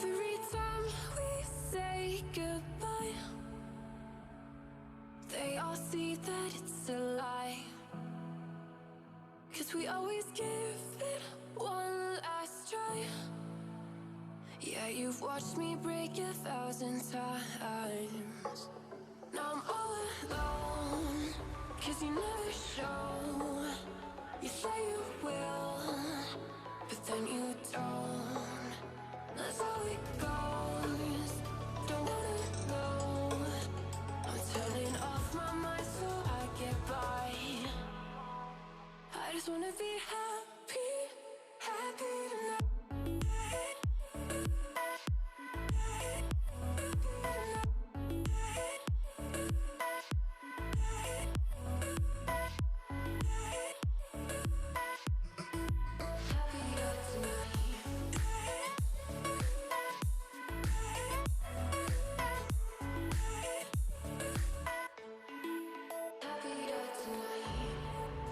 every time we say goodbye, they all see that it's a lie. 'Cause we always give it one last try. Yeah, you've watched me break 1,000 times. Now I'm all alone, 'cause you never show. You say you will, but then you don't. That's how it goes. Don't wanna know. I'm turning off my mind so I get by. I just wanna be happy, happy tonight.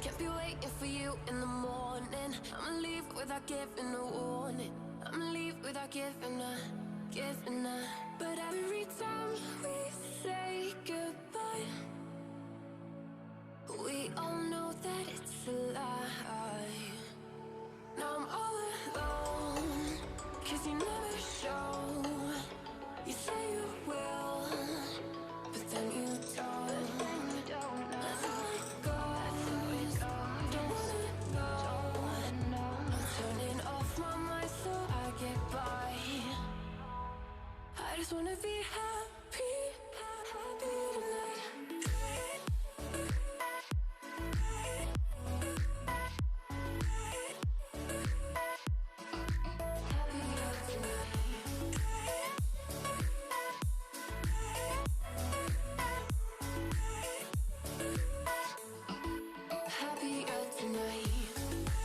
Can't be waiting for you in the morning. I'ma leave without giving a warning. I'ma leave without giving a. But every time we say goodbye, we all know that it's a lie. Now I'm all alone, 'cause you never show. You say you will, but then you don't. That's how it goes. Don't wanna know. I'm turning off my mind so I get by. I just wanna be happy, happy tonight. Happier tonight.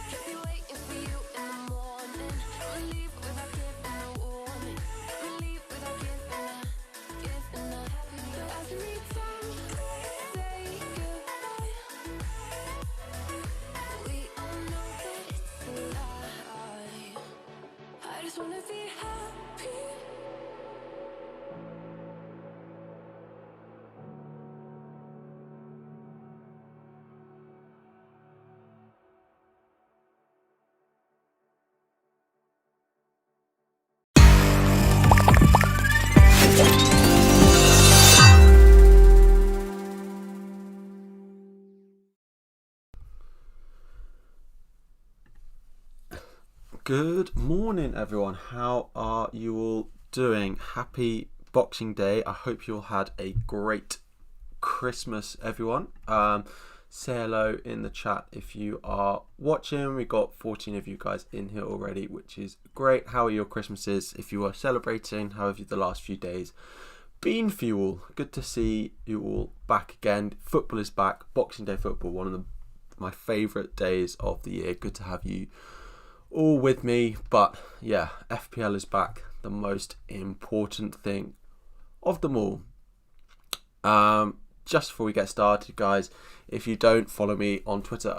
Can't be waiting for you in the morning. I'ma leave without giving a warning. I'ma leave without giving a. But every time we say goodbye, we all know that it's a lie. I just wanna be happy. Good morning, everyone. How are you all doing? Happy Boxing Day. I hope you all had a great Christmas, everyone. Say hello in the chat if you are watching. We got 14 of you guys in here already, which is great. How are your Christmases? If you are celebrating, how have you the last few days been for you all? Good to see you all back again. Football is back. Boxing Day football, one of my favourite days of the year. Good to have you all with me. But yeah, FPL is back, the most important thing of them all. Just before we get started, guys, if you don't follow me on Twitter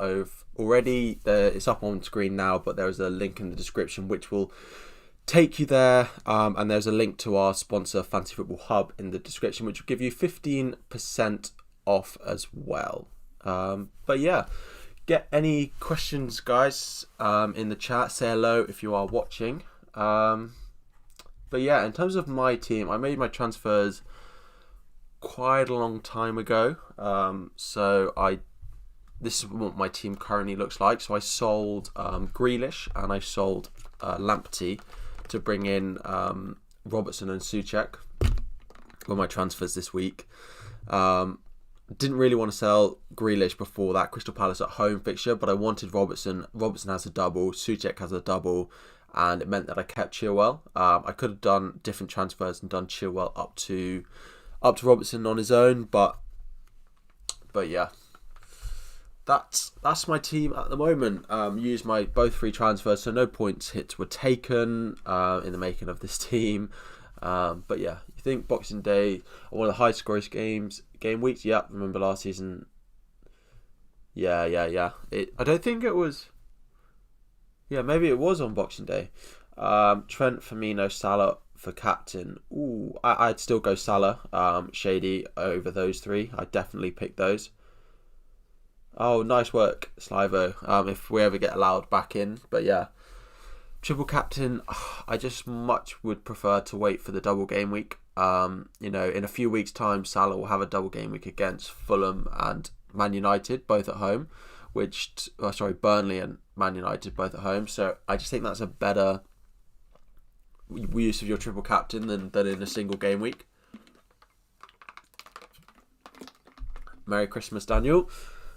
already, it's up on screen now, but there is a link in the description which will take you there, and there's a link to our sponsor Fantasy Football Hub in the description, which will give you 15% off as well. But yeah, get any questions, guys, in the chat. Say hello if you are watching. But yeah, in terms of my team, I made my transfers quite a long time ago. This is what my team currently looks like. So I sold Grealish and I sold Lamptey to bring in Robertson and Souček were my transfers this week. Didn't really want to sell Grealish before that Crystal Palace at home fixture, but I wanted Robertson. Robertson has a double, Souček has a double, and it meant that I kept Chilwell. I could have done different transfers and done Chilwell up to Robertson on his own, but yeah, that's my team at the moment. Used my both free transfers, so no points hits were taken in the making of this team. But yeah, you think Boxing Day, one of the high scorers game weeks? Yeah, remember last season? Yeah. I don't think it was. Yeah, maybe it was on Boxing Day. Trent, Firmino, Salah, for captain. Ooh, I'd still go Salah, Shady over those three. I'd definitely pick those. Oh, nice work, Slivo. If we ever get allowed back in. But yeah, triple captain, I just much would prefer to wait for the double game week. In a few weeks' time, Salah will have a double game week against Fulham and Man United, both at home. Burnley and Man United, both at home. So I just think that's a better use of your triple captain than in a single game week. Merry Christmas, Daniel.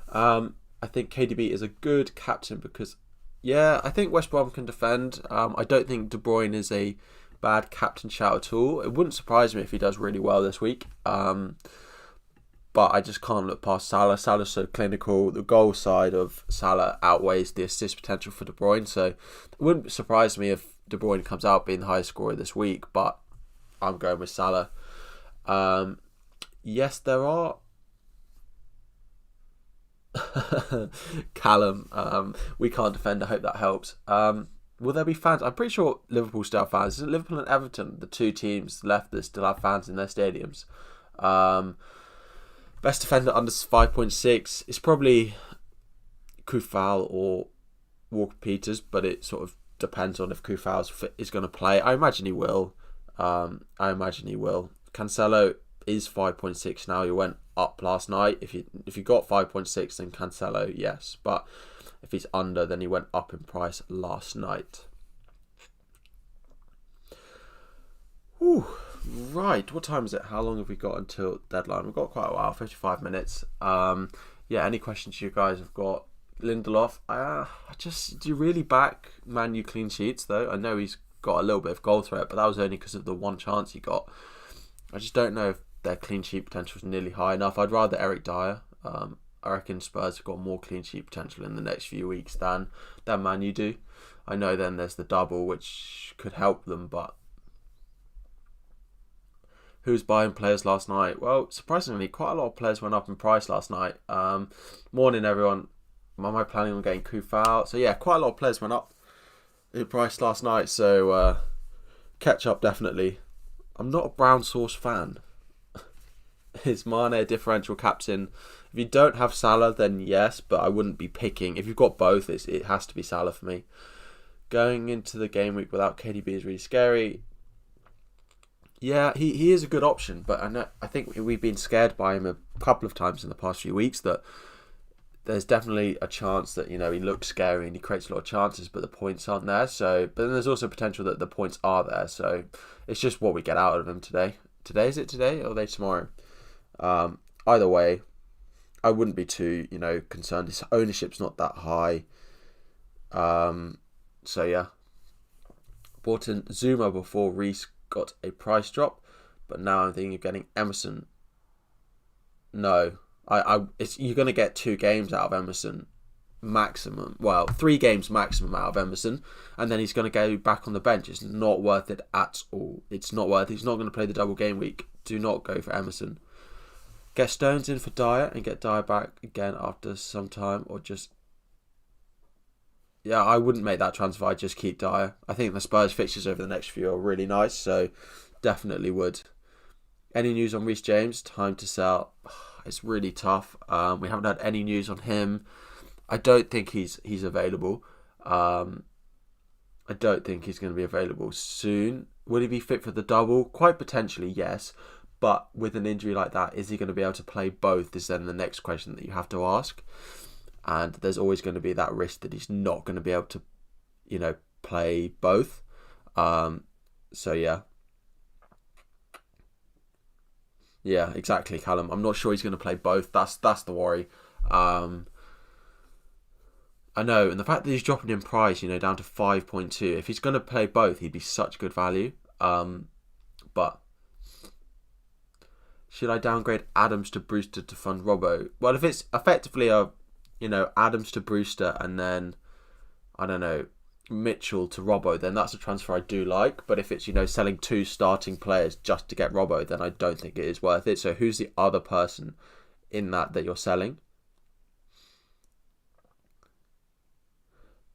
I think KDB is a good captain because, I think West Brom can defend. I don't think De Bruyne is a bad captain shout at all. It wouldn't surprise me if he does really well this week. But I just can't look past Salah. Salah's so clinical. The goal side of Salah outweighs the assist potential for De Bruyne. So it wouldn't surprise me if De Bruyne comes out being the highest scorer this week. But I'm going with Salah. Yes, there are. Callum, we can't defend. I hope that helps. Will there be fans? I'm pretty sure Liverpool still have fans. Isn't Liverpool and Everton the two teams left that still have fans in their stadiums? Best defender under 5.6 is probably Kufal or Walker-Peters, but it sort of depends on if Kufal is going to play. I imagine he will. Cancelo is 5.6 now. He went up last night. If you got 5.6, then Cancelo, yes. But if he's under, then he went up in price last night. Whew. Right, what time is it? How long have we got until deadline? We've got quite a while, 55 minutes. Any questions you guys have got? Lindelof, do you really back Man U clean sheets though? I know he's got a little bit of goal threat, but that was only because of the one chance he got. I just don't know if their clean sheet potential is nearly high enough. I'd rather Eric Dyer. I reckon Spurs have got more clean sheet potential in the next few weeks than Man U do. I know then there's the double, which could help them, but who's buying players last night? Well, surprisingly, quite a lot of players went up in price last night. Morning, everyone. Am I planning on getting Kufal? So yeah, quite a lot of players went up in price last night. So catch up definitely. I'm not a brown sauce fan. Is Mane a differential captain? If you don't have Salah, then yes, but I wouldn't be picking. If you've got both, it has to be Salah for me. Going into the game week without KDB is really scary. Yeah, he is a good option, but I think we've been scared by him a couple of times in the past few weeks that there's definitely a chance that, he looks scary and he creates a lot of chances, but the points aren't there. So, but then there's also potential that the points are there. So it's just what we get out of him today. Is it today or are they tomorrow? Either way, I wouldn't be too, concerned. His ownership's not that high. So yeah, bought in Zuma before Reece got a price drop, but now I'm thinking of getting Emerson. No, you're going to get 2 games out of Emerson maximum. Well, 3 games maximum out of Emerson, and then he's going to go back on the bench. It's not worth it at all. It's not worth it. He's not going to play the double game week. Do not go for Emerson. Get Stones in for Dyer and get Dyer back again after some time, or just... Yeah, I wouldn't make that transfer. I'd just keep Dyer. I think the Spurs fixtures over the next few are really nice, so definitely would. Any news on Reece James? Time to sell. It's really tough. We haven't had any news on him. I don't think he's available. I don't think he's going to be available soon. Will he be fit for the double? Quite potentially, yes. But with an injury like that, is he going to be able to play both? Is then the next question that you have to ask. And there's always going to be that risk that he's not going to be able to, play both. So yeah. Yeah, exactly, Callum. I'm not sure he's going to play both. That's the worry. I know, and the fact that he's dropping in price, down to 5.2. If he's going to play both, he'd be such good value. But should I downgrade Adams to Brewster to fund Robbo? Well, if it's effectively a Adams to Brewster and then, I don't know, Mitchell to Robbo, then that's a transfer I do like. But if it's, selling 2 starting players just to get Robbo, then I don't think it is worth it. So who's the other person in that you're selling?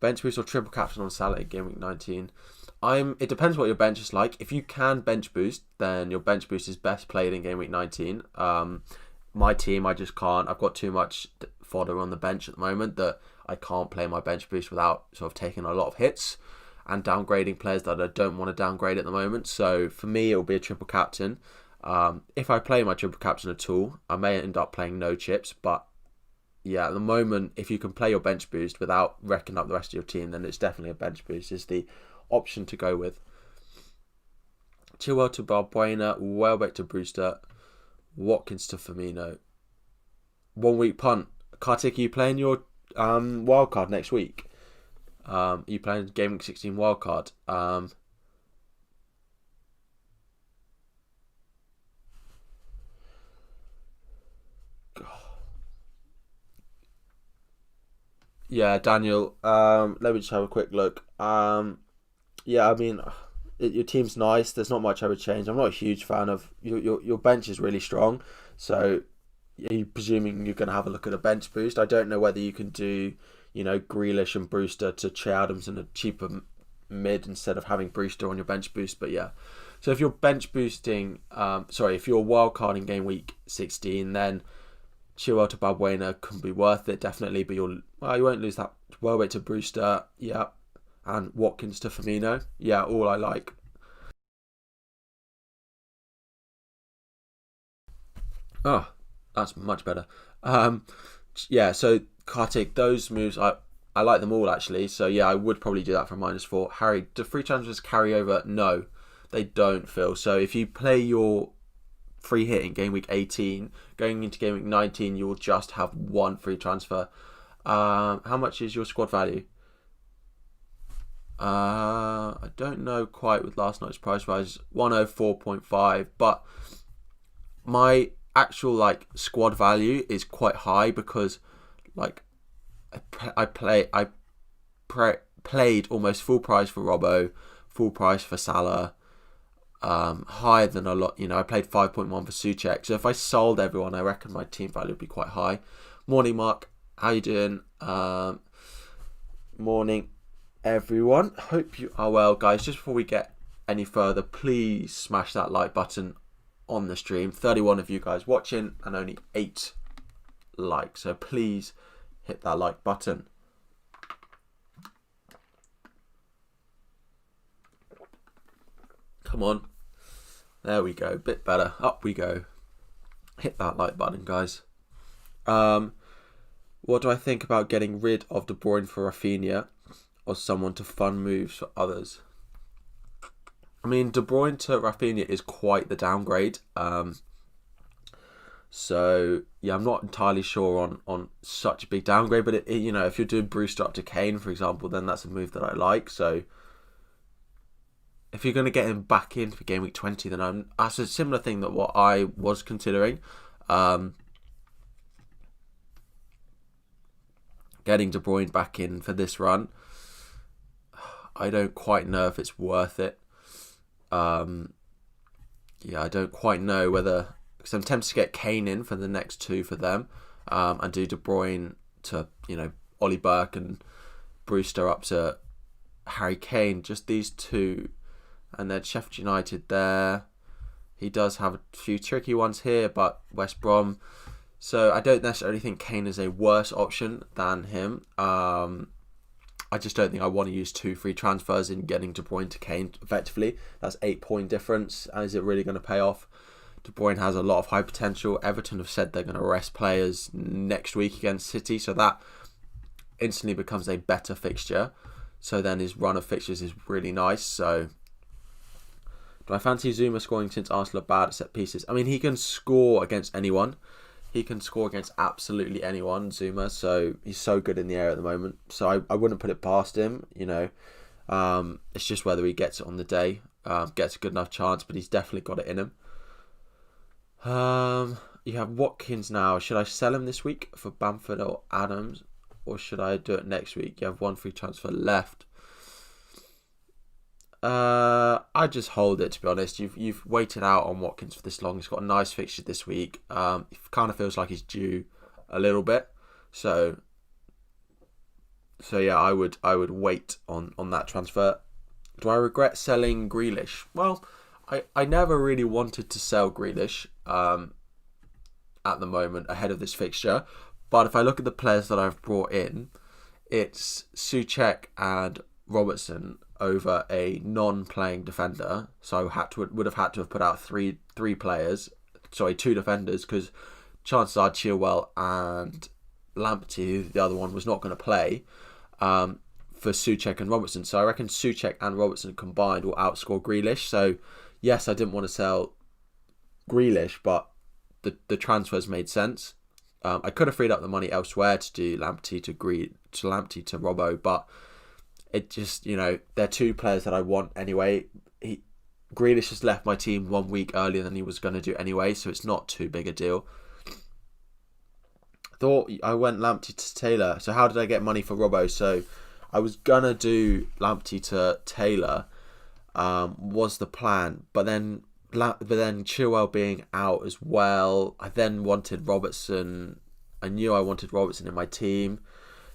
Bench boost or triple captain on Salah in Gameweek 19? It depends what your bench is like. If you can bench boost, then your bench boost is best played in game week 19. My team, I just can't. I've got too much fodder on the bench at the moment that I can't play my bench boost without sort of taking a lot of hits and downgrading players that I don't want to downgrade at the moment. So for me, it will be a triple captain. If I play my triple captain at all, I may end up playing no chips. But yeah, at the moment, if you can play your bench boost without wrecking up the rest of your team, then it's definitely a bench boost is the option to go with. Chilwell to Balbuena, Welbeck to Brewster, Watkins to Firmino. 1 week punt. Kartik, are you playing your wildcard next week? Are you playing Gameweek 16 wildcard? Yeah, Daniel. Let me just have a quick look. Yeah, I mean, your team's nice. There's not much I would change. I'm not a huge fan of your bench is really strong. So, are you presuming you're going to have a look at a bench boost? I don't know whether you can do, Grealish and Brewster to Che Adams in a cheaper mid instead of having Brewster on your bench boost. But yeah, so if you're bench boosting, if you're wildcarding game week 16, then Chilwell to Balbuena can be worth it definitely. But you won't lose that. Welbeck to Brewster, yeah, and Watkins to Firmino, yeah, all I like. Oh, that's much better. Yeah, so Kartik, those moves, I like them all actually. So yeah, I would probably do that for -4. Harry, do free transfers carry over? No, they don't, Phil. So if you play your free hit in game week 18, going into game week 19, you will just have one free transfer. How much is your squad value? I don't know quite with last night's price rise, 104.5, but my actual squad value is quite high because I played almost full price for Robbo, full price for Salah, higher than a lot. I played 5.1 for Souček. So if I sold everyone, I reckon my team value would be quite high. Morning, Mark. How you doing? Morning, everyone. Hope you are well, guys. Just before we get any further, please smash that like button on the stream. 31 of you guys watching and only 8 likes. So please hit that like button. Come on. There we go. Bit better. Up we go. Hit that like button, guys. What do I think about getting rid of De Bruyne for Rafinha or someone to fund moves for others? I mean, De Bruyne to Rafinha is quite the downgrade. So yeah, I'm not entirely sure on such a big downgrade, but if you're doing Brewster up to Kane, for example, then that's a move that I like. So if you're going to get him back in for game week 20, then that's a similar thing that what I was considering. Getting De Bruyne back in for this run, I don't quite know if it's worth it. I don't quite know whether, because I'm tempted to get Kane in for the next 2 for them, and do De Bruyne to Ollie Burke and Brewster up to Harry Kane, just these 2, and then Sheffield United there. He does have a few tricky ones here, but West Brom. So I don't necessarily think Kane is a worse option than him. I just don't think I want to use 2 free transfers in getting De Bruyne to Kane effectively. That's 8-point difference. And is it really going to pay off? De Bruyne has a lot of high potential. Everton have said they're going to rest players next week against City, so that instantly becomes a better fixture. So then his run of fixtures is really nice. So do I fancy Zuma scoring since Arsenal are bad at set pieces? I mean, he can score against anyone. He can score against absolutely anyone, Zuma. So he's so good in the air at the moment. So I wouldn't put it past him, It's just whether he gets it on the day, gets a good enough chance, but he's definitely got it in him. You have Watkins now. Should I sell him this week for Bamford or Adams? Or should I do it next week? You have 1 free transfer left. I just hold it, to be honest. You've waited out on Watkins for this long. He's got a nice fixture this week. It kind of feels like he's due a little bit. So yeah, I would wait on that transfer. Do I regret selling Grealish? Well, I never really wanted to sell Grealish at the moment ahead of this fixture. But if I look at the players that I've brought in, it's Souček and Robertson over a non-playing defender. So I would have had to have put out two defenders, because chances are Chilwell and Lamptey, the other one, was not going to play for Souček and Robertson. So I reckon Souček and Robertson combined will outscore Grealish. So yes, I didn't want to sell Grealish, but the transfers made sense. I could have freed up the money elsewhere to do Lamptey to Lamptey to Robbo, but it just, they're two players that I want anyway. Grealish has left my team 1 week earlier than he was going to do anyway, so it's not too big a deal. Thought I went Lamptey to Taylor. So how did I get money for Robbo? So I was going to do Lamptey to Taylor, was the plan, but then Chilwell being out as well, I then wanted Robertson. I knew I wanted Robertson in my team,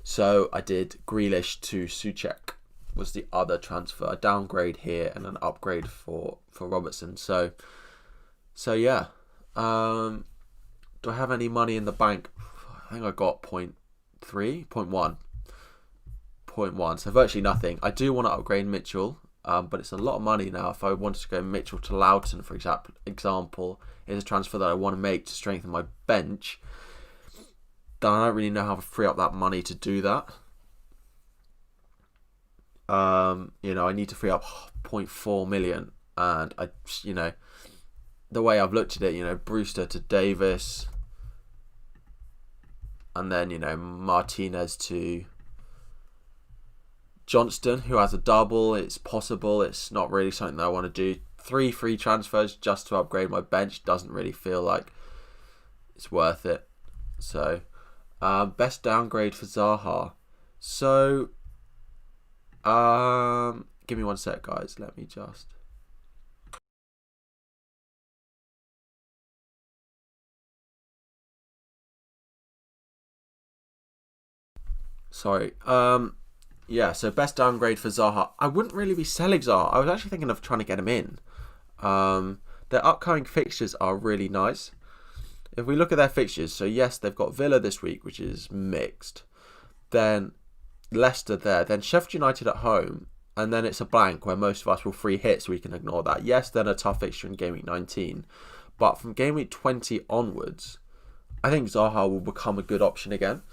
so I did Grealish to Souček was the other transfer. A downgrade here and an upgrade for Robertson. So yeah. Do I have any money in the bank? I think I got 0.1. So virtually nothing. I do want to upgrade Mitchell. But it's a lot of money now. If I wanted to go Mitchell to Loughton, for example, is a transfer that I want to make to strengthen my bench, then I don't really know how to free up that money to do that. I need to free up 0.4 million, and the way I've looked at it, Brewster to Davis, and then Martinez to Johnston, who has a double. It's possible. It's not really something that I want to do. 3 free transfers just to upgrade my bench doesn't really feel like it's worth it. So, best downgrade for Zaha. So, give me 1 sec, guys. Let me just. Sorry. Yeah, so best downgrade for Zaha. I wouldn't really be selling Zaha. I was actually thinking of trying to get him in. Their upcoming fixtures are really nice. If we look at their fixtures, so yes, they've got Villa this week, which is mixed. Then Leicester there. Then Sheffield United at home. And then it's a blank where most of us will free hit, so we can ignore that. Yes, then a tough fixture in Gameweek 19. But from Gameweek 20 onwards, I think Zaha will become a good option again.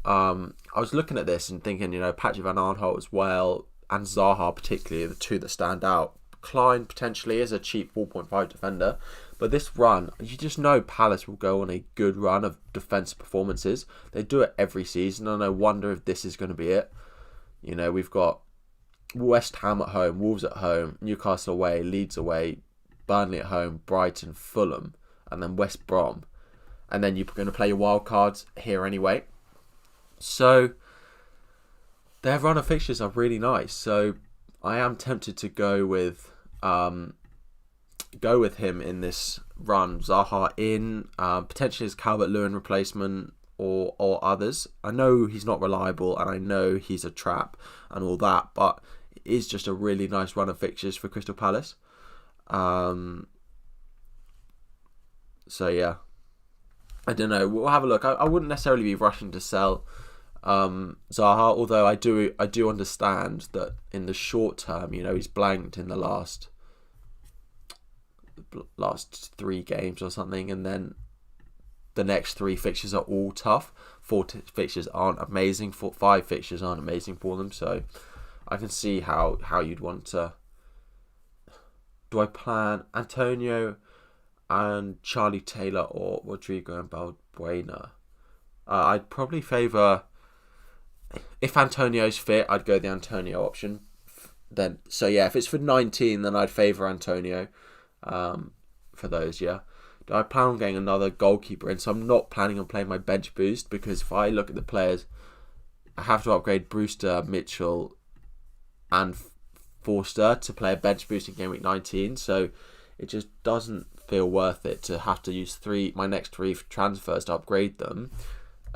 I was looking at this and thinking, Patrick Van Aanholt as well, and Zaha particularly, the two that stand out. Klein potentially is a cheap 4.5 defender, but this run, you just know Palace will go on a good run of defensive performances. They do it every season, and I wonder if this is going to be it. We've got West Ham at home, Wolves at home, Newcastle away, Leeds away, Burnley at home, Brighton, Fulham, and then West Brom. And then you're going to play your wild cards here anyway. So their run of fixtures are really nice. So I am tempted to go with him in this run. Zaha in, potentially as Calvert-Lewin replacement or others. I know he's not reliable and I know he's a trap and all that, but it is just a really nice run of fixtures for Crystal Palace. So yeah, I don't know. We'll have a look. I wouldn't necessarily be rushing to sell Zaha, although I do understand that in the short term, he's blanked in the last 3 games or something, and then the next 3 fixtures are all tough. 4 fixtures aren't amazing. 5 fixtures aren't amazing for them, so I can see how you'd want to. Do I plan Antonio and Charlie Taylor or Rodrigo and Balbuena? I'd probably favour. If Antonio's fit, I'd go the Antonio option. Then, so yeah, if it's for 19, then I'd favour Antonio for those, yeah. I plan on getting another goalkeeper in, so I'm not planning on playing my bench boost, because if I look at the players, I have to upgrade Brewster, Mitchell, and Forster to play a bench boost in Game Week 19, so it just doesn't feel worth it to have to use my next 3 transfers to upgrade them.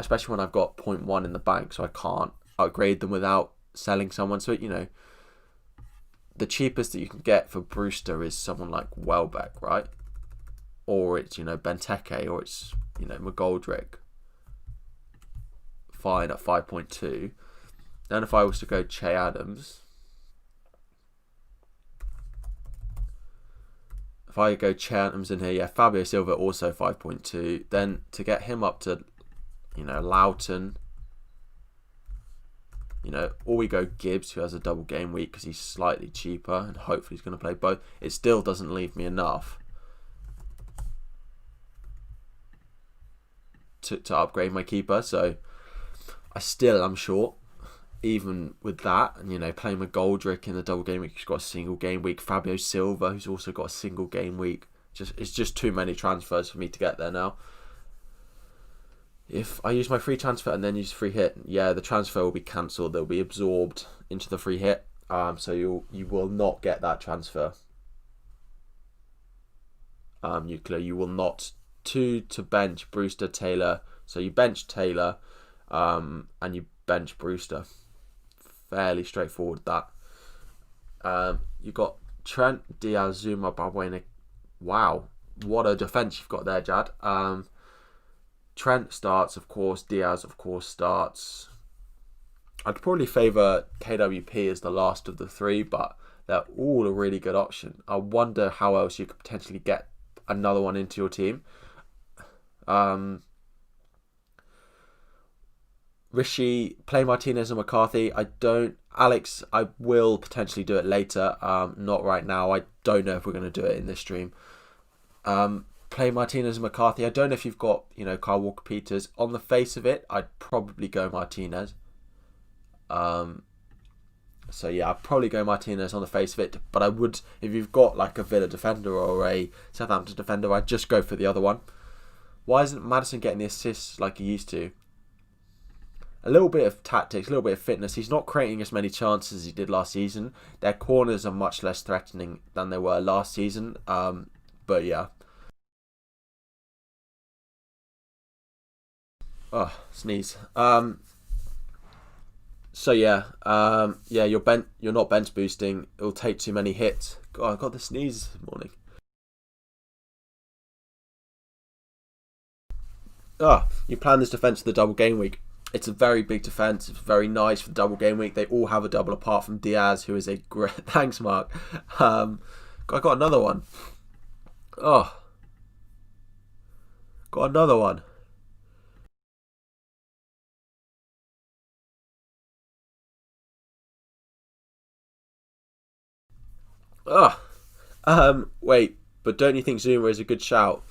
Especially when I've got 0.1 in the bank, so I can't upgrade them without selling someone. So, the cheapest that you can get for Brewster is someone like Welbeck, right? Or it's, Benteke, or it's, McGoldrick. Fine at 5.2. Then if I was to go Che Adams, if I go Che Adams in here, yeah, Fabio Silva also 5.2. Then to get him up to, Loughton, or we go Gibbs, who has a double game week because he's slightly cheaper and hopefully he's going to play both. It still doesn't leave me enough to upgrade my keeper. So I still am short, even with that. And, playing McGoldrick in the double game week, who's got a single game week. Fabio Silva, who's also got a single game week. It's just too many transfers for me to get there now. If I use my free transfer and then use free hit, yeah, the transfer will be cancelled. They'll be absorbed into the free hit. So you will not get that transfer. Nuclear, you will not. 2 to bench Brewster, Taylor. So you bench Taylor, and you bench Brewster. Fairly straightforward that. You got Trent, Diaz, Zuma, Balbuena. Wow, what a defence you've got there, Jad. Trent starts, of course. Diaz, of course, starts. I'd probably favour KWP as the last of the three, but they're all a really good option. I wonder how else you could potentially get another one into your team. Rishi, play Martinez and McCarthy. Alex, I will potentially do it later. Not right now. I don't know if we're going to do it in this stream. Play Martinez and McCarthy. I don't know if you've got, Kyle Walker-Peters. On the face of it, I'd probably go Martinez. So yeah, I'd probably go Martinez on the face of it. But I would, if you've got like a Villa defender or a Southampton defender, I'd just go for the other one. Why isn't Maddison getting the assists like he used to? A little bit of tactics, a little bit of fitness. He's not creating as many chances as he did last season. Their corners are much less threatening than they were last season. But yeah. Oh, sneeze. So yeah, you're not bench boosting. It'll take too many hits. God, I got the sneeze this morning. You plan this defence for the double game week. It's a very big defence. It's very nice for the double game week. They all have a double apart from Diaz, who is a great... Thanks, Mark. I got another one. Got another one. Wait, but don't you think Zuma is a good shout?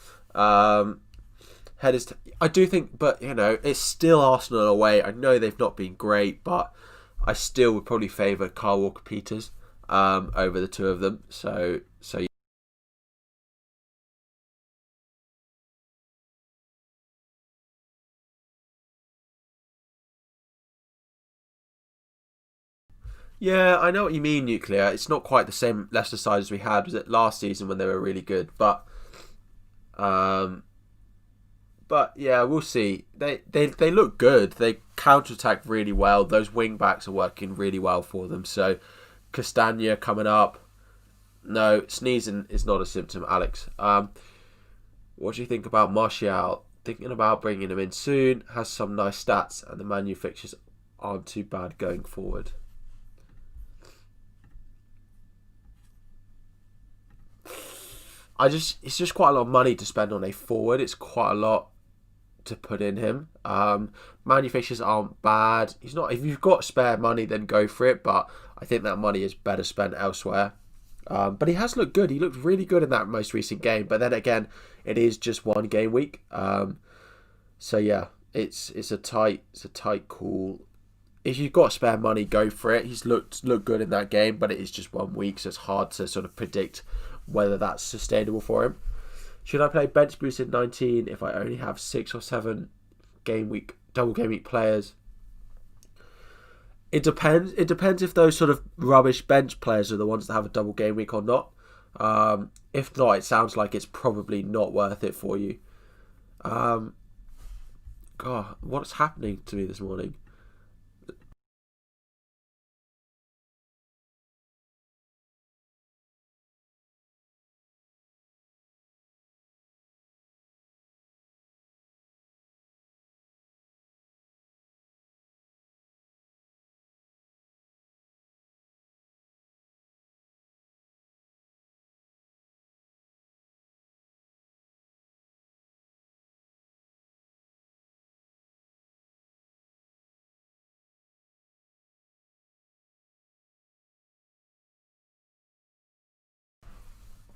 Headers. I do think, but it's still Arsenal away. I know they've not been great, but I still would probably favour Kyle Walker-Peters over the two of them. So yeah, I know what you mean, Nuclear. It's not quite the same Leicester side as we had. Was it last season when they were really good? But yeah, we'll see. They look good. They counter-attack really well. Those wing-backs are working really well for them. So, Castagna coming up. No, sneezing is not a symptom, Alex. What do you think about Martial? Thinking about bringing him in soon. Has some nice stats, and the Man U fixtures aren't too bad going forward. It's just quite a lot of money to spend on a forward. It's quite a lot to put in him. Manufacturers aren't bad. He's not. If you've got spare money, then go for it. But I think that money is better spent elsewhere. But he has looked good. He looked really good in that most recent game. But then again, it is just one game week. So yeah, it's a tight call. If you've got spare money, go for it. He's looked good in that game, but it is just 1 week, so it's hard to sort of predict whether that's sustainable for him. Should I play bench boost in 19 if I only have 6 or 7 double game week players? It depends. It depends if those sort of rubbish bench players are the ones that have a double game week or not. If not, it sounds like it's probably not worth it for you. God, what's happening to me this morning?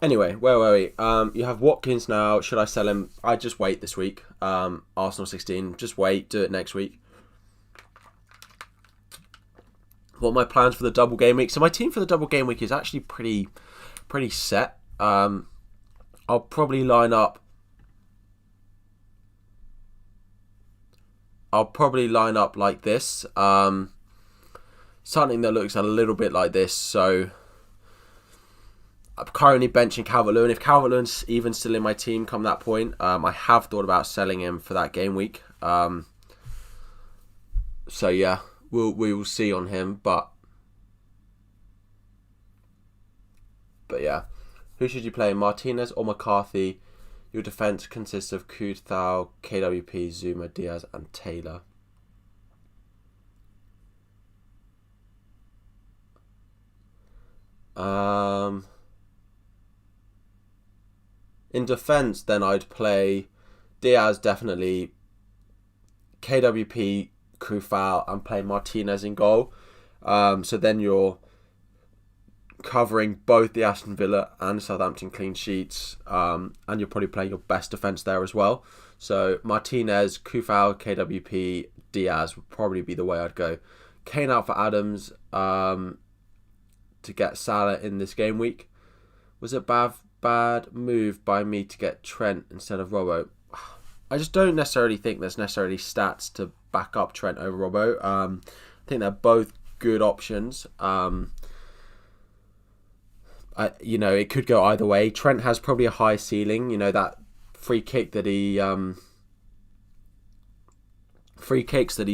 Anyway, where were we? You have Watkins now. Should I sell him? I just wait this week. Arsenal 16. Just wait. Do it next week. What are my plans for the double game week? So my team for the double game week is actually pretty set. I'll probably line up. Like this. Something that looks a little bit like this. So I'm currently benching Calvert-Lewin. If Calvert-Lewin's even still in my team come that point, I have thought about selling him for that game week. So yeah, we will see on him. But yeah, who should you play? Martinez or McCarthy? Your defense consists of Kuthal, KWP, Zuma, Diaz, and Taylor. In defense, then I'd play Diaz definitely, KWP, Kuthal, and play Martinez in goal. So then you're covering both the Aston Villa and Southampton clean sheets, and you'll probably play your best defence there as well. So Martinez, Kuthal, KWP, Diaz would probably be the way I'd go. Kane out for Adams to get Salah in this game week. Was it bad move by me to get Trent instead of Robbo? I just don't necessarily think there's necessarily stats to back up Trent over Robbo. I think they're both good options. It could go either way. Trent has probably a high ceiling. That free kick that he's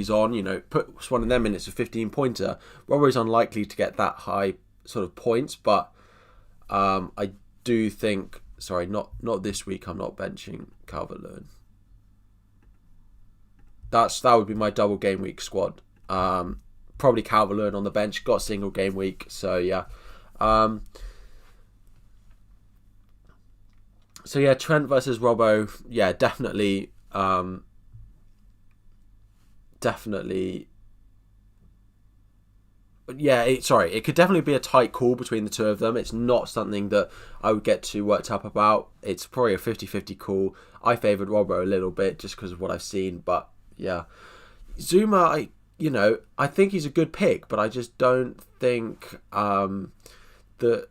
on. Puts one of them in. It's a 15-pointer. Robbo is unlikely to get that high sort of points, but I do think. Sorry, not this week. I'm not benching Calvert-Lewin. That would be my double game week squad. Probably Calvert-Lewin on the bench. Got a single game week, so yeah. So yeah, Trent versus Robbo. Yeah, definitely. Yeah, it could definitely be a tight call between the two of them. It's not something that I would get too worked up about. It's probably a 50-50 call. I favoured Robbo a little bit just because of what I've seen, but yeah. Zuma, I think he's a good pick, but I just don't think that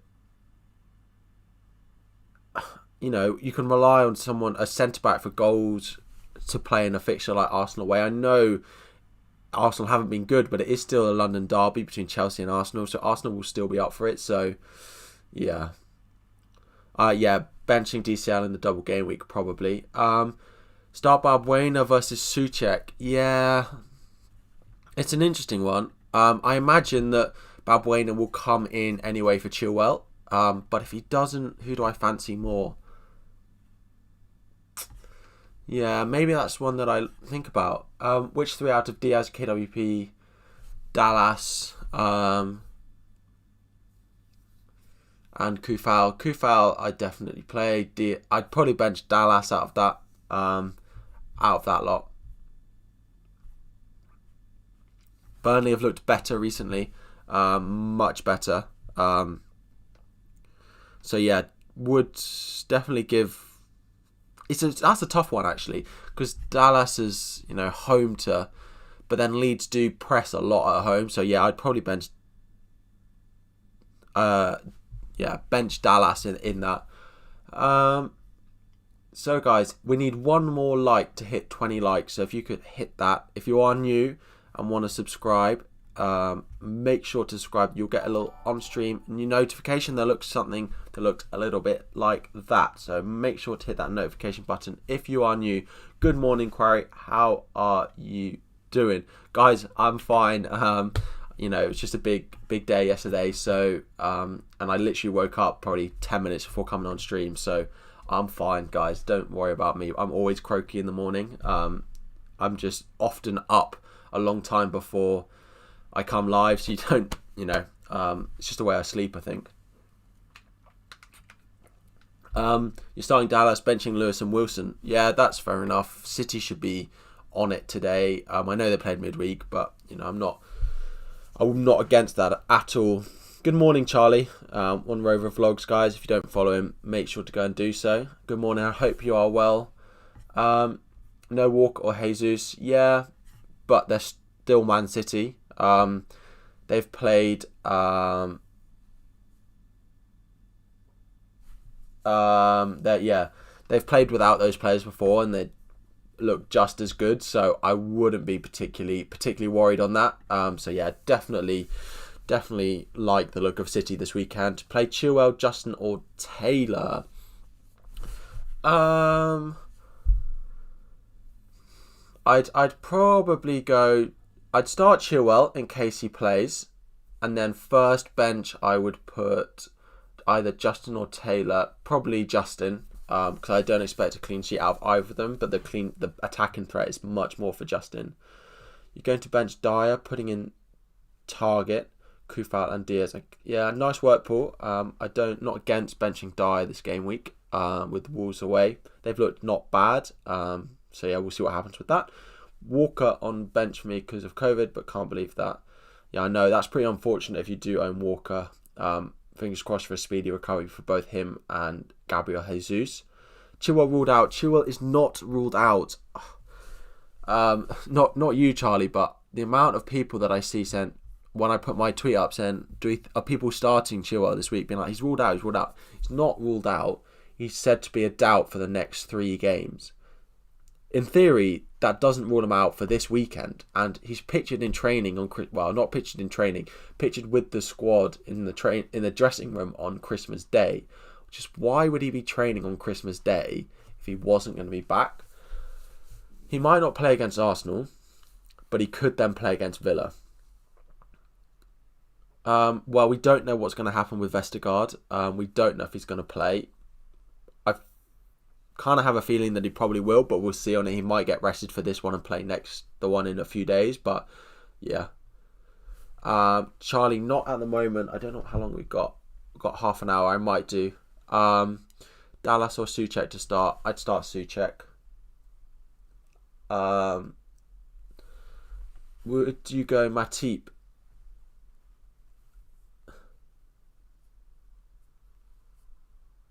you can rely on a centre-back for goals to play in a fixture like Arsenal away. I know Arsenal haven't been good, but it is still a London derby between Chelsea and Arsenal, so Arsenal will still be up for it. So, yeah. Benching DCL in the double game week, probably. Start Balbuena versus Souček. Yeah. It's an interesting one. I imagine that Balbuena will come in anyway for Chilwell. But if he doesn't, who do I fancy more? Yeah, maybe that's one that I think about. Which three out of Diaz, KWP, Dallas, and Kuthal? Kuthal, I'd definitely play. I'd probably bench Dallas out of that lot. Burnley have looked better recently, much better. So yeah, would definitely give. That's a tough one actually, because Dallas is home to, but then Leeds do press a lot at home. So yeah, I'd probably bench. Bench Dallas in that. So guys, we need one more like to hit 20 likes. So if you could hit that, if you are new and want to subscribe, make sure to subscribe. You'll get a little on-stream new notification that looks something that looks a little bit like that. So make sure to hit that notification button if you are new. Good morning, Quarry. How are you doing? Guys, I'm fine. It was just a big day yesterday. So, and I literally woke up probably 10 minutes before coming on stream. So I'm fine, guys. Don't worry about me. I'm always croaky in the morning. I'm just often up a long time before I come live, so you don't, it's just the way I sleep, I think. You're starting Dallas, benching Lewis and Wilson. Yeah, that's fair enough. City should be on it today. I know they played midweek, but I'm not against that at all. Good morning, Charlie. One Rover Vlogs, guys. If you don't follow him, make sure to go and do so. Good morning. I hope you are well. No Walker or Jesus. Yeah, but they're still Man City. They've played. They've played without those players before, and they look just as good. So I wouldn't be particularly worried on that. So yeah, definitely like the look of City this weekend. Play Chilwell, Justin, or Taylor. I'd probably go. I'd start Chilwell in case he plays, and then first bench I would put either Justin or Taylor. Probably Justin, because I don't expect a clean sheet out of either of them. But the attacking threat is much more for Justin. You're going to bench Dyer, putting in Target, Kufal and Diaz. Yeah, nice work, Paul. Not against benching Dyer this game week with the Wolves away. They've looked not bad. So yeah, we'll see what happens with that. Walker on bench for me because of COVID, but can't believe that. Yeah, I know that's pretty unfortunate if you do own Walker. Fingers crossed for a speedy recovery for both him and Gabriel Jesus. Chilwell ruled out. Chilwell is not ruled out. Not you, Charlie, but the amount of people that I see sent when I put my tweet up saying, are people starting Chilwell this week? Being like, he's ruled out. He's not ruled out. He's said to be a doubt for the next 3 games. In theory, that doesn't rule him out for this weekend. And he's pictured in training not pictured in training, pictured with the squad in the dressing room on Christmas Day. Just why would he be training on Christmas Day if he wasn't going to be back? He might not play against Arsenal, but he could then play against Villa. Well, we don't know what's going to happen with Vestergaard. We don't know if he's going to play. I kind of have a feeling that he probably will, but we'll see on it. He might get rested for this one and play the one in a few days. But yeah, Charlie, not at the moment. I don't know how long we've got. We've got half an hour. I might do. Dallas or Souček to start. I'd start Souček. Would you go Matip?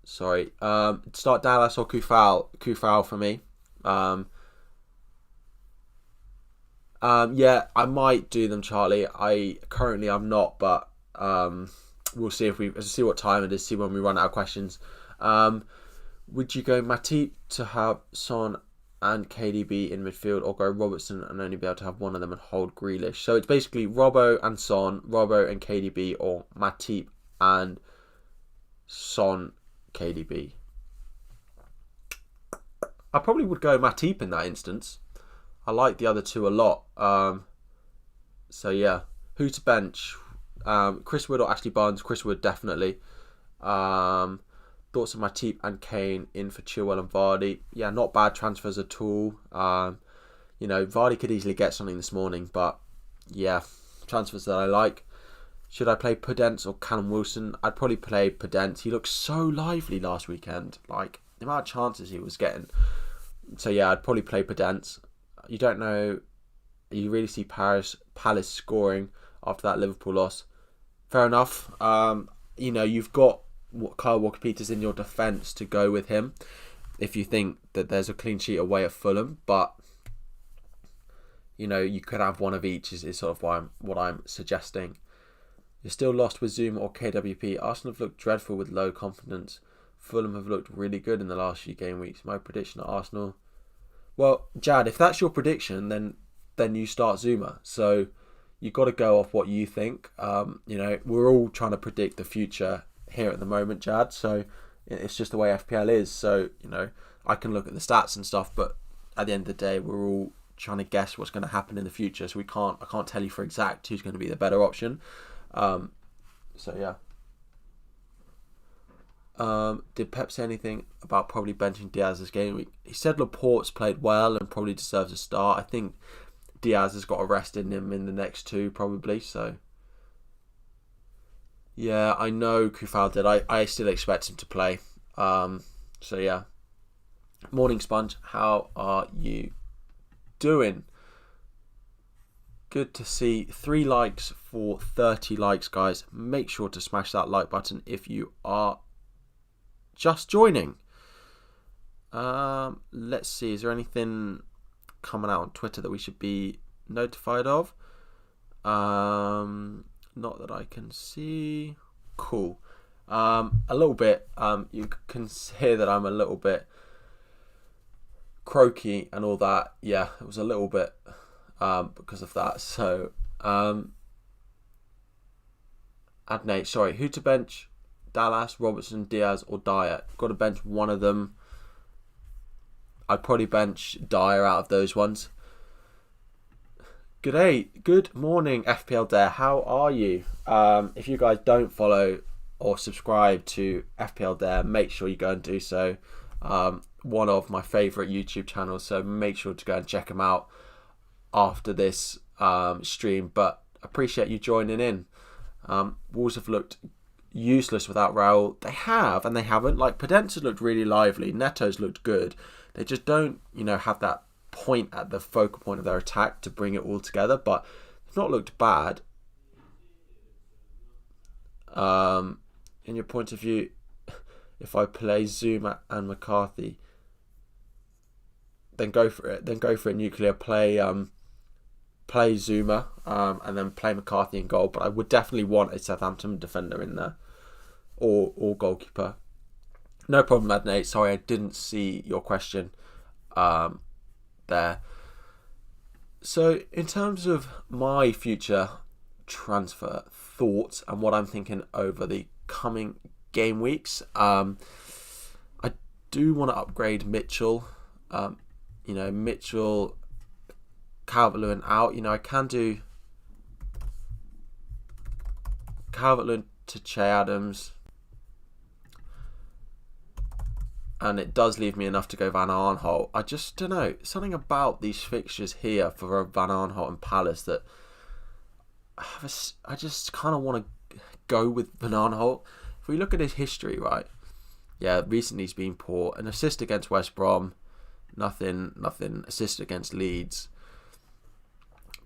Sorry. Start Dallas or Kufal. Kufal for me. Yeah, I might do them, Charlie. I'm not, but we'll see see what time it is. See when we run out of questions. Would you go Matip to have Son and KDB in midfield, or go Robertson and only be able to have one of them and hold Grealish? So it's basically Robbo and Son, Robbo and KDB, or Matip and Son, KDB. I probably would go Matip in that instance. I like the other two a lot. So yeah, who to bench? Chris Wood or Ashley Barnes? Chris Wood definitely. Thoughts on Matip and Kane in for Chilwell and Vardy? Yeah, not bad transfers at all. Vardy could easily get something this morning, but yeah, transfers that I like. Should I play Podence or Callum Wilson? I'd probably play Podence. He looked so lively last weekend. Like, the amount of chances he was getting. So yeah, I'd probably play Podence. You don't know. You really see Palace scoring after that Liverpool loss. Fair enough. You've got Kyle Walker-Peters in your defence to go with him if you think that there's a clean sheet away at Fulham. But, you could have one of each is sort of what I'm suggesting. You're still lost with Zoom or KWP. Arsenal have looked dreadful with low confidence. Fulham have looked really good in the last few game weeks. My prediction at Arsenal. Well, Jad, if that's your prediction, then you start Zuma. So you've got to go off what you think. We're all trying to predict the future here at the moment, Jad. So it's just the way FPL is. So, I can look at the stats and stuff, but at the end of the day, we're all trying to guess what's going to happen in the future. So I can't tell you for exact who's going to be the better option. So yeah. Did Pep say anything about probably benching Diaz this game week? He said Laporte's played well and probably deserves a start. I think Diaz has got a rest in him in the next 2 probably. So yeah, I know Kufal did. I still expect him to play. So yeah. Morning Sponge, how are you doing? good to see 3 likes for 30 likes, guys. Make sure to smash that like button if you are just joining. Let's see, is there anything coming out on Twitter that we should be notified of? Not that I can see. Cool. A little bit, you can hear that I'm a little bit croaky and all that. Yeah, it was a little bit because of that. So, Adnate, sorry, who to bench? Dallas, Robertson, Diaz or Dyer? Got to bench one of them. I'd probably bench Dyer out of those ones. Good morning, FPL Dare. How are you? If you guys don't follow or subscribe to FPL Dare, make sure you go and do so. One of my favourite YouTube channels, so make sure to go and check them out after this stream. But appreciate you joining in. Wolves have looked useless without Raul. They have and they haven't. Like, Podence's looked really lively. Neto's looked good. They just don't, have that point at the focal point of their attack to bring it all together. But it's not looked bad. In your point of view, if I play Zuma and McCarthy, then go for it. Then go for it. Nuclear. Play Zuma, and then play McCarthy in goal. But I would definitely want a Southampton defender in there, or goalkeeper. No problem, Adnate. Sorry, I didn't see your question there. So, in terms of my future transfer thoughts and what I'm thinking over the coming game weeks, I do want to upgrade Mitchell. Mitchell, Calvert-Lewin out. I can do Calvert-Lewin to Che Adams. And it does leave me enough to go Van Aanholt. I just don't know. Something about these fixtures here for Van Aanholt and Palace that I just kind of want to go with Van Aanholt. If we look at his history, right? Yeah, recently he's been poor. An assist against West Brom. Nothing. Assist against Leeds.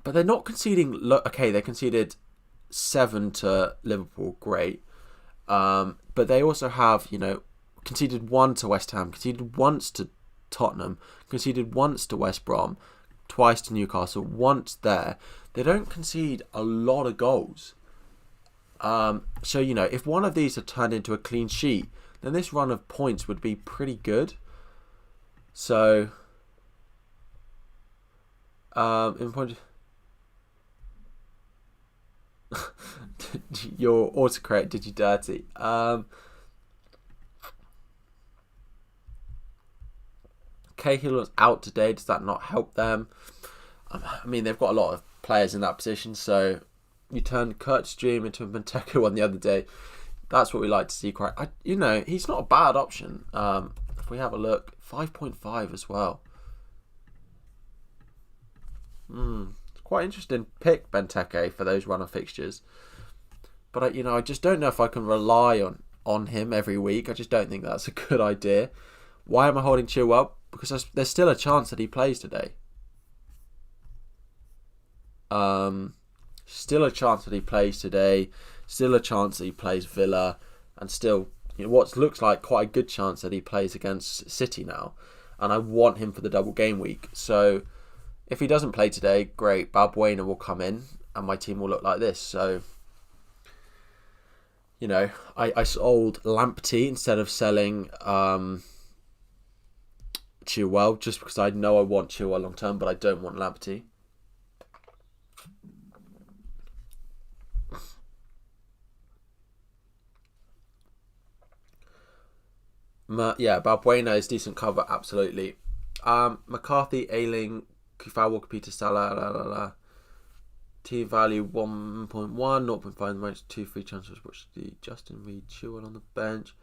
But they're not conceding. Okay, they conceded 7 to Liverpool. Great. But they also have, conceded 1 to West Ham, conceded once to Tottenham, conceded once to West Brom, twice to Newcastle, once there. They don't concede a lot of goals. So, if one of these had turned into a clean sheet, then this run of points would be pretty good. So, in point your autocorrect did you dirty. Cahill was out today. Does that not help them? I mean, they've got a lot of players in that position. So you turned Kurt's Dream into a Benteke one the other day. That's what we like to see. He's not a bad option. If we have a look, 5.5 as well. It's quite interesting pick, Benteke, for those runner fixtures. But I just don't know if I can rely on him every week. I just don't think that's a good idea. Why am I holding Chilwell? Because there's still a chance that he plays today. Still a chance that he plays today. Still a chance that he plays Villa. And still, what looks like quite a good chance that he plays against City now. And I want him for the double game week. So, if he doesn't play today, great. Balbuena will come in and my team will look like this. So, I sold Lamptey instead of selling Chilwell, just because I know I want Chilwell long term, but I don't want Lamptey. Balbuena is decent cover, absolutely. McCarthy, Ayling, Kufau, Walker, Peter, Salah, team value 1.1, 0.5 match, 2 free transfers. Watch the Justin Reed, Chilwell on the bench.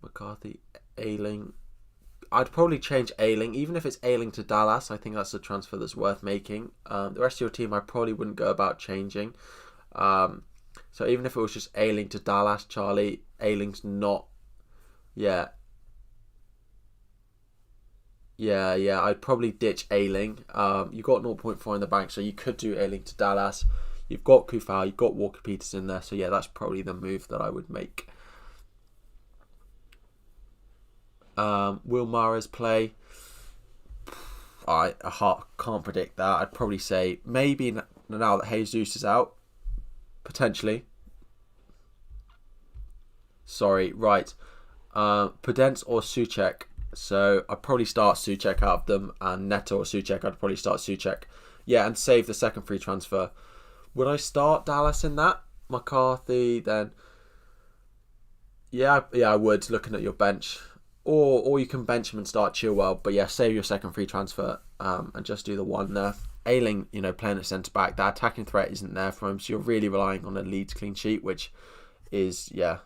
McCarthy, Ayling. I'd probably change Ayling, even if it's Ayling to Dallas. I think that's a transfer that's worth making. The rest of your team, I probably wouldn't go about changing. So even if it was just Ayling to Dallas, Charlie, Ayling's not. Yeah, Yeah. I'd probably ditch Ayling. You got 0.4 in the bank, so you could do Ayling to Dallas. You've got Kufal, you've got Walker Peters in there, so yeah, that's probably the move that I would make. Will Mahrez play? I can't predict that. I'd probably say maybe now that Jesus is out, potentially. Sorry, right. Podence or Souček. So I'd probably start Souček out of them, and Neto or Souček, I'd probably start Souček. Yeah, and save the second free transfer. Would I start Dallas in that? McCarthy, then... Yeah, I would, looking at your bench. Or you can bench him and start Chilwell. But yeah, save your second free transfer and just do the one there. Ayling, playing at centre-back, that attacking threat isn't there for him. So you're really relying on a Leeds clean sheet, which is, yeah.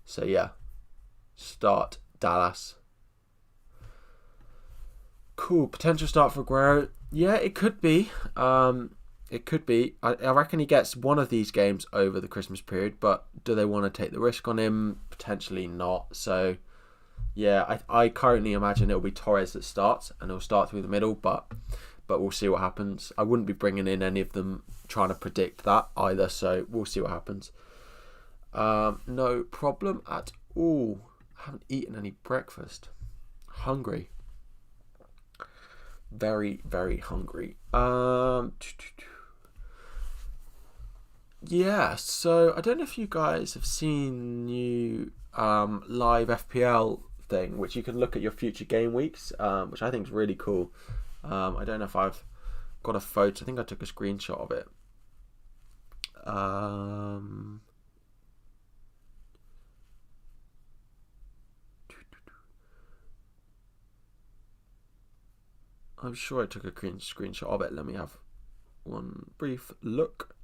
So yeah, start Dallas. Cool, potential start for Aguero. Yeah, it could be. It could be. I reckon he gets one of these games over the Christmas period, but do they want to take the risk on him? Potentially not. So, yeah, I currently imagine it'll be Torres that starts, and he'll start through the middle, but we'll see what happens. I wouldn't be bringing in any of them trying to predict that either, so we'll see what happens. No problem at all. I haven't eaten any breakfast. Hungry. Very, very hungry. Yeah, so I don't know if you guys have seen new live FPL thing, which you can look at your future game weeks, which I think is really cool. I don't know if I've got a photo. I think I took a screenshot of it. I'm sure I took a screenshot of it. Let me have one brief look.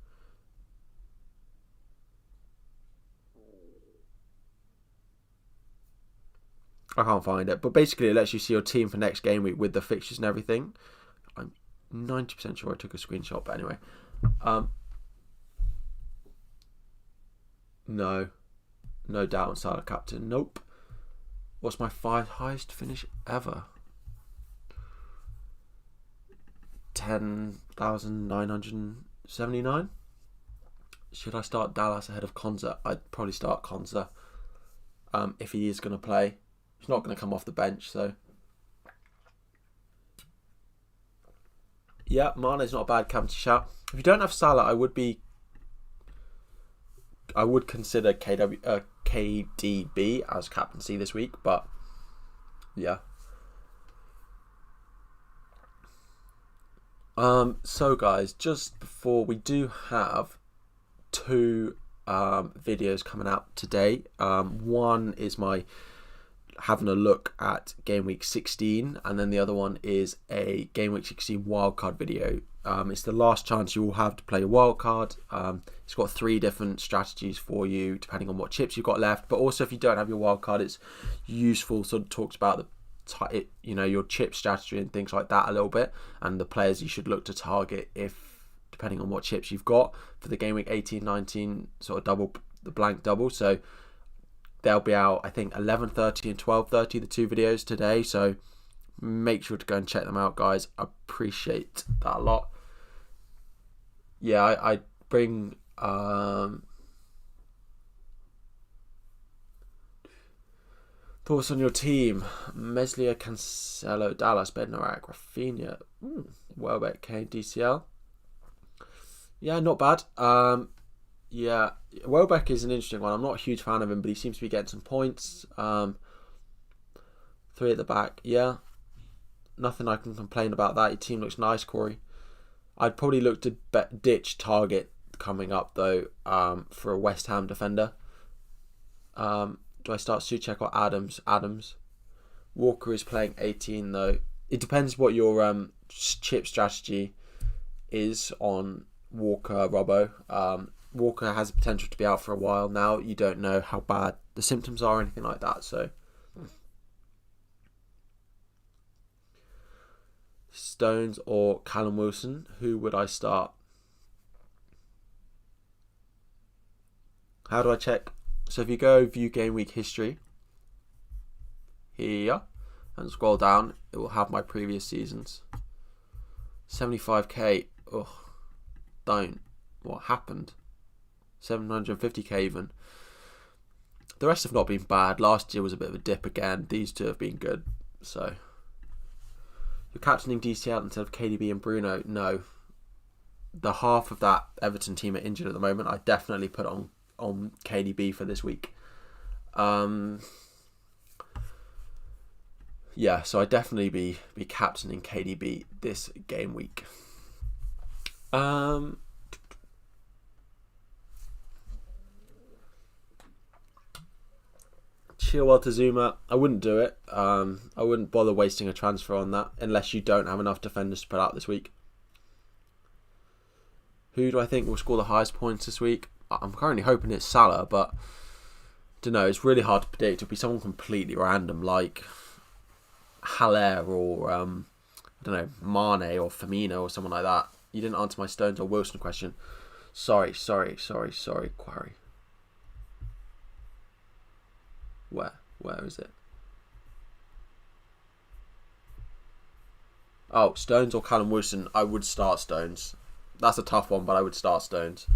I can't find it, but basically it lets you see your team for next game week with the fixtures and everything. I'm 90% sure I took a screenshot, but anyway. No doubt on Salah captain. Nope. What's my highest finish ever? 10,979. Should I start Dallas ahead of Konza? I'd probably start Konza if he is going to play. He's not going to come off the bench, so... Yeah, Mane's not a bad captaincy shout. If you don't have Salah, I would consider KDB as captaincy this week, but yeah. So guys, just before, we do have two videos coming out today. One is my having a look at Game Week 16, and then the other one is a Game Week 16 wildcard video. It's the last chance you will have to play a wildcard. It's got 3 different strategies for you depending on what chips you've got left, but also if you don't have your wildcard, it's useful. Sort of talks about your chip strategy and things like that a little bit, and the players you should look to target depending on what chips you've got for the Game Week 18-19 sort of the blank double. So they'll be out, I think, 11:30 and 12:30, the 2 videos today. So make sure to go and check them out, guys. I appreciate that a lot. Yeah, I bring... Thoughts on your team? Meslier, Cancelo, Dallas, Bednarak, Rafinha, Welbeck, Kane, DCL. Yeah, not bad. Yeah, Welbeck is an interesting one. I'm not a huge fan of him, but he seems to be getting some points. 3 at the back. Yeah, nothing I can complain about that. Your team looks nice, Corey. I'd probably look to ditch Target coming up, though, for a West Ham defender. Do I start Souček or Adams? Adams. Walker is playing 18, though. It depends what your chip strategy is on Walker, Robbo. Walker has the potential to be out for a while now. You don't know how bad the symptoms are or anything like that, so... Stones or Callum Wilson? Who would I start? How do I check? So if you go view game week history here, And scroll down, it will have my previous seasons. 75k. Ugh. Don't. What happened? 750k even. The rest have not been bad. Last year was a bit of a dip again. These two have been good. So, you're captaining DCL instead of KDB and Bruno? No. The half of that Everton team are injured at the moment. I definitely put on KDB for this week. Yeah, so I'd definitely be captaining KDB this game week. Chilwell to Zuma, I wouldn't do it. I wouldn't bother wasting a transfer on that unless you don't have enough defenders to put out this week. Who do I think will score the highest points this week? I'm currently hoping it's Salah, but I don't know. It's really hard to predict. It'll be someone completely random like Haller or I don't know, Mane or Firmino or someone like that. You didn't answer my Stones or Wilson question. Sorry, Quarry. Where is it? Oh, Stones or Callum Wilson. I would start Stones. That's a tough one, but I would start Stones.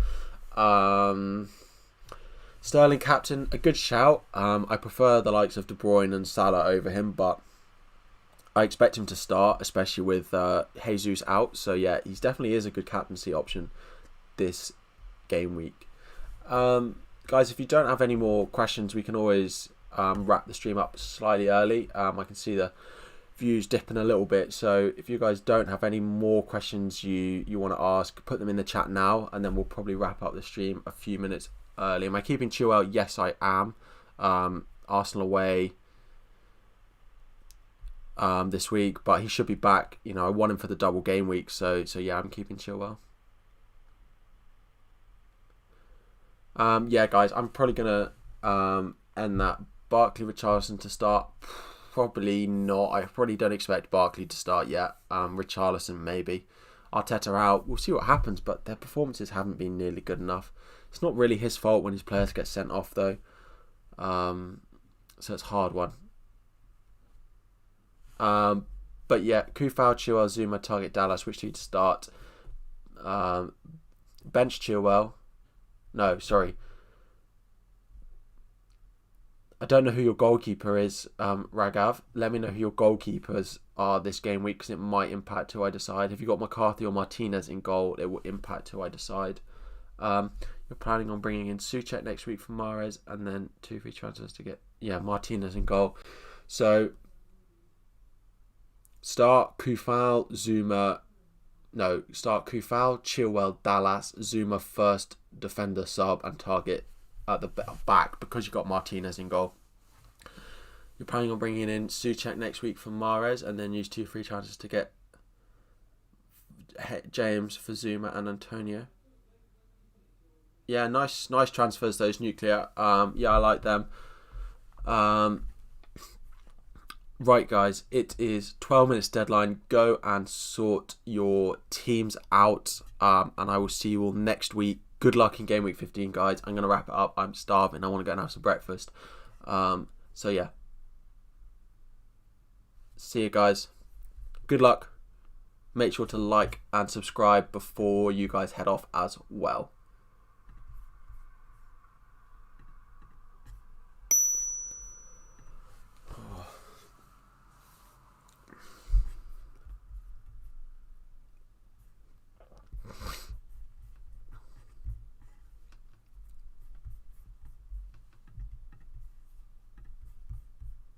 Sterling captain, a good shout. I prefer the likes of De Bruyne and Salah over him, but I expect him to start, especially with Jesus out. So yeah, he definitely is a good captaincy option this game week. Guys, if you don't have any more questions, we can always wrap the stream up slightly early. I can see the views dipping a little bit, so if you guys don't have any more questions you want to ask, put them in the chat now, and then we'll probably wrap up the stream a few minutes early. Am I keeping Chilwell? Yes, I am. Arsenal away this week, but he should be back. You know, I want him for the double game week, so yeah, I'm keeping Chilwell. Yeah, guys, I'm probably gonna end that. Barkley, Richarlison to start. Probably not. I probably don't expect Barkley to start yet. Richarlison maybe. Arteta out. We'll see what happens, but their performances haven't been nearly good enough. It's not really his fault when his players get sent off though. So it's a hard one. But yeah, Kufau, Chilwell, Zuma, target Dallas. Which do you to start? Bench Chilwell. No, sorry. I don't know who your goalkeeper is, Ragav. Let me know who your goalkeepers are this game week, because it might impact who I decide. If you got McCarthy or Martinez in goal, it will impact who I decide. You're planning on bringing in Souček next week for Mahrez, and then 2 free transfers to get Martinez in goal. So start Kufau, Chilwell, Dallas, Zuma first defender sub, and target at the back because you got Martinez in goal. You're planning on bringing in Souček next week for Mahrez, and then use 2 free transfers to get James for Zuma and Antonio. Yeah, nice transfers, those Nuclear. Yeah, I like them. Right, guys, it is 12 minutes deadline. Go and sort your teams out, and I will see you all next week. Good luck in game week 15, guys. I'm going to wrap it up. I'm starving. I want to go and have some breakfast. So, yeah. See you, guys. Good luck. Make sure to like and subscribe before you guys head off as well.